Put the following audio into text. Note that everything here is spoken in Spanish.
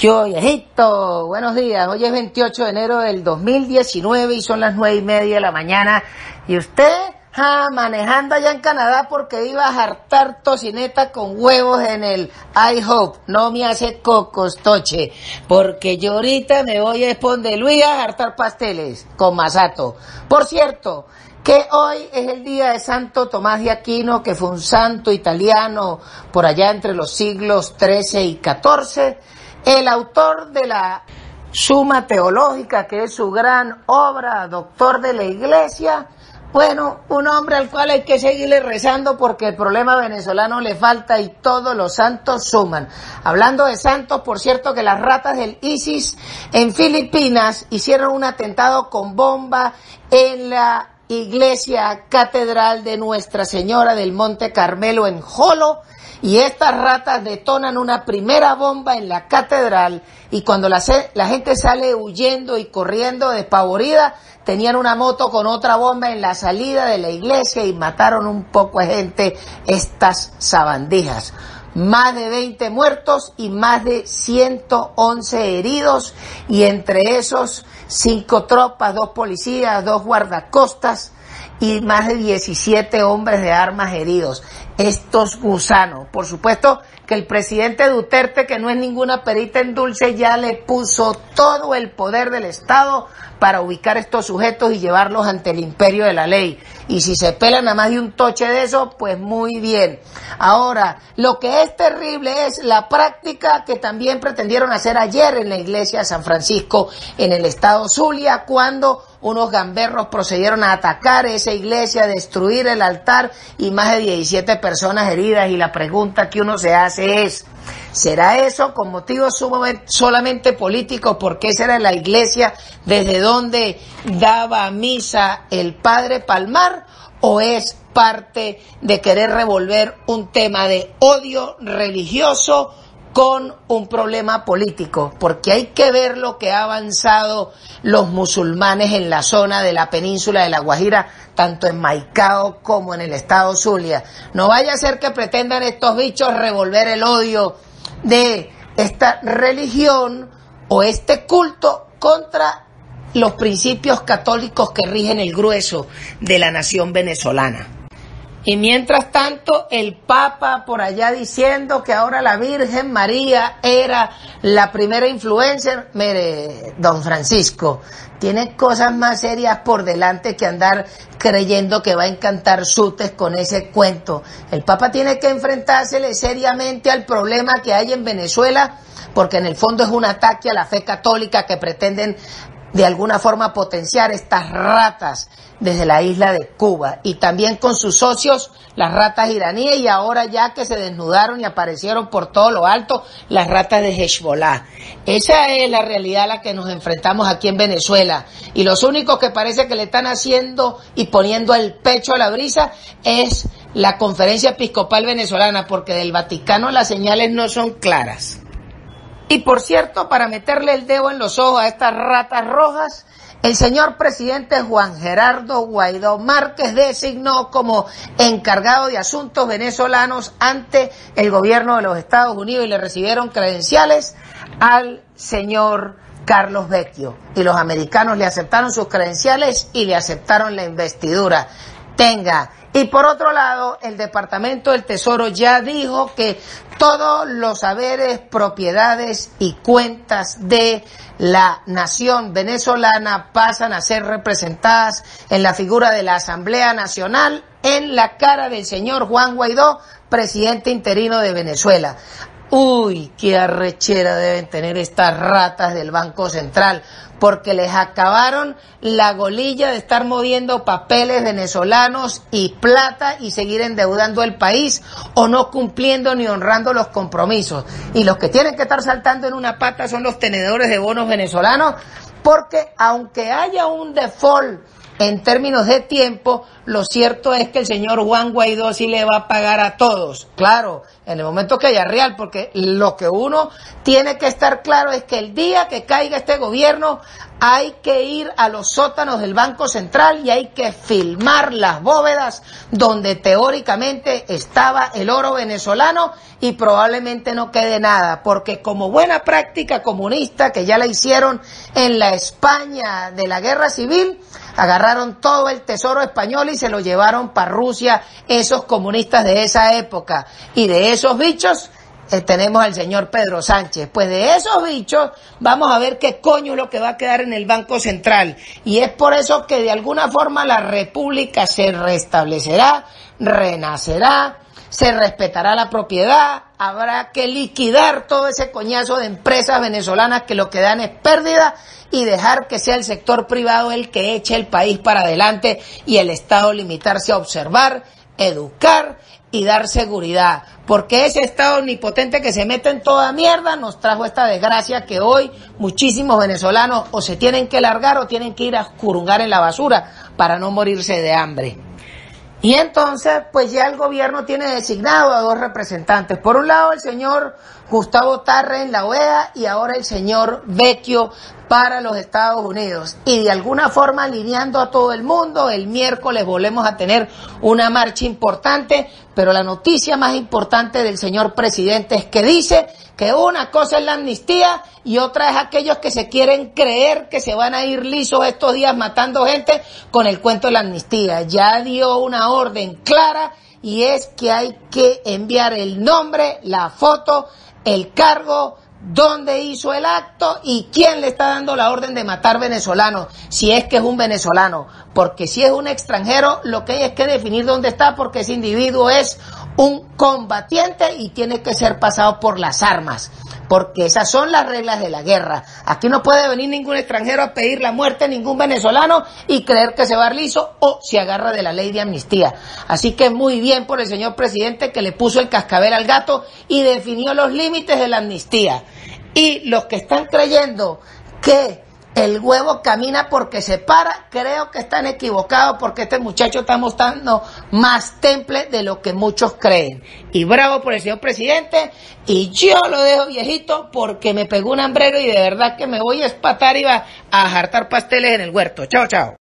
Yo, viejito, buenos días. Hoy es 28 de enero del 2019 y son las 9:30 de la mañana. Y usted, manejando allá en Canadá porque iba a jartar tocineta con huevos en el IHOP. No me hace cocostoche, porque yo ahorita me voy a Esponde Luis a jartar pasteles con masato. Por cierto, que hoy es el día de Santo Tomás de Aquino, que fue un santo italiano por allá entre los siglos XIII y XIV. El autor de la Suma Teológica, que es su gran obra, doctor de la Iglesia, bueno, un hombre al cual hay que seguirle rezando porque el problema venezolano le falta y todos los santos suman. Hablando de santos, por cierto, que las ratas del ISIS en Filipinas hicieron un atentado con bomba en la iglesia catedral de Nuestra Señora del Monte Carmelo en Jolo. Y estas ratas detonan una primera bomba en la catedral y cuando la gente sale huyendo y corriendo despavorida, tenían una moto con otra bomba en la salida de la iglesia y mataron un poco de gente estas sabandijas. Más de 20 muertos y más de 111 heridos y entre esos 5 tropas, 2 policías, 2 guardacostas y más de 17 hombres de armas heridos. Estos gusanos. Por supuesto que el presidente Duterte, que no es ninguna perita en dulce, ya le puso todo el poder del Estado para ubicar estos sujetos y llevarlos ante el imperio de la ley. Y si se pelan a más de un toche de eso, pues muy bien. Ahora, lo que es terrible es la práctica que también pretendieron hacer ayer en la iglesia de San Francisco en el estado Zulia, cuando unos gamberros procedieron a atacar esa iglesia, a destruir el altar y más de 17 personas heridas. Y la pregunta que uno se hace es, ¿será eso con motivos solamente políticos? Porque esa era la iglesia desde donde daba misa el padre Palmar, ¿o es parte de querer revolver un tema de odio religioso con un problema político? Porque hay que ver lo que han avanzado los musulmanes en la zona de la península de La Guajira, tanto en Maicao como en el estado Zulia. No vaya a ser que pretendan estos bichos revolver el odio de esta religión o este culto contra los principios católicos que rigen el grueso de la nación venezolana. Y mientras tanto, el Papa por allá diciendo que ahora la Virgen María era la primera influencer. Mire, don Francisco, tiene cosas más serias por delante que andar creyendo que va a encantar sutes con ese cuento. El Papa tiene que enfrentársele seriamente al problema que hay en Venezuela, porque en el fondo es un ataque a la fe católica que pretenden de alguna forma potenciar estas ratas desde la isla de Cuba y también con sus socios las ratas iraníes y ahora ya que se desnudaron y aparecieron por todo lo alto las ratas de Hezbollah. Esa es la realidad a la que nos enfrentamos aquí en Venezuela y los únicos que parece que le están haciendo y poniendo el pecho a la brisa es la Conferencia Episcopal Venezolana, porque del Vaticano las señales no son claras. Y por cierto, para meterle el dedo en los ojos a estas ratas rojas, el señor presidente Juan Gerardo Guaidó Márquez designó como encargado de asuntos venezolanos ante el gobierno de los Estados Unidos y le recibieron credenciales al señor Carlos Vecchio. Y los americanos le aceptaron sus credenciales y le aceptaron la investidura. Tenga. Y por otro lado, el Departamento del Tesoro ya dijo que todos los saberes, propiedades y cuentas de la nación venezolana pasan a ser representadas en la figura de la Asamblea Nacional en la cara del señor Juan Guaidó, presidente interino de Venezuela. Uy, qué arrechera deben tener estas ratas del Banco Central, porque les acabaron la golilla de estar moviendo papeles venezolanos y plata y seguir endeudando el país o no cumpliendo ni honrando los compromisos. Y los que tienen que estar saltando en una pata son los tenedores de bonos venezolanos, porque aunque haya un default en términos de tiempo, lo cierto es que el señor Juan Guaidó sí le va a pagar a todos. Claro, en el momento que haya real, porque lo que uno tiene que estar claro es que el día que caiga este gobierno hay que ir a los sótanos del Banco Central y hay que filmar las bóvedas donde teóricamente estaba el oro venezolano y probablemente no quede nada, porque como buena práctica comunista que ya la hicieron en la España de la Guerra Civil, agarraron todo el tesoro español y se lo llevaron para Rusia esos comunistas de esa época. Y de esos bichos tenemos al señor Pedro Sánchez. Pues de esos bichos vamos a ver qué coño es lo que va a quedar en el Banco Central. Y es por eso que de alguna forma la República se restablecerá, renacerá, se respetará la propiedad, habrá que liquidar todo ese coñazo de empresas venezolanas que lo que dan es pérdida y dejar que sea el sector privado el que eche el país para adelante y el Estado limitarse a observar, educar y dar seguridad, porque ese Estado omnipotente que se mete en toda mierda nos trajo esta desgracia que hoy muchísimos venezolanos o se tienen que largar o tienen que ir a curungar en la basura para no morirse de hambre. Y entonces, pues ya el gobierno tiene designado a dos representantes. Por un lado, el señor Gustavo Tarre en la OEA y ahora el señor Vecchio para los Estados Unidos. Y de alguna forma alineando a todo el mundo, el miércoles volvemos a tener una marcha importante, pero la noticia más importante del señor presidente es que dice que una cosa es la amnistía y otra es aquellos que se quieren creer que se van a ir lisos estos días matando gente con el cuento de la amnistía. Ya dio una orden clara y es que hay que enviar el nombre, la foto, el cargo, dónde hizo el acto y quién le está dando la orden de matar venezolanos, si es que es un venezolano, porque si es un extranjero lo que hay es que definir dónde está, porque ese individuo es un combatiente y tiene que ser pasado por las armas, porque esas son las reglas de la guerra. Aquí no puede venir ningún extranjero a pedir la muerte a ningún venezolano y creer que se va a dar liso o se agarra de la ley de amnistía. Así que muy bien por el señor presidente que le puso el cascabel al gato y definió los límites de la amnistía. Y los que están creyendo que el huevo camina porque se para, creo que están equivocados, porque este muchacho está mostrando más temple de lo que muchos creen. Y bravo por el señor presidente, y yo lo dejo viejito porque me pegó un hambrero y de verdad que me voy a espatar y va a jartar pasteles en el huerto. Chao, chao.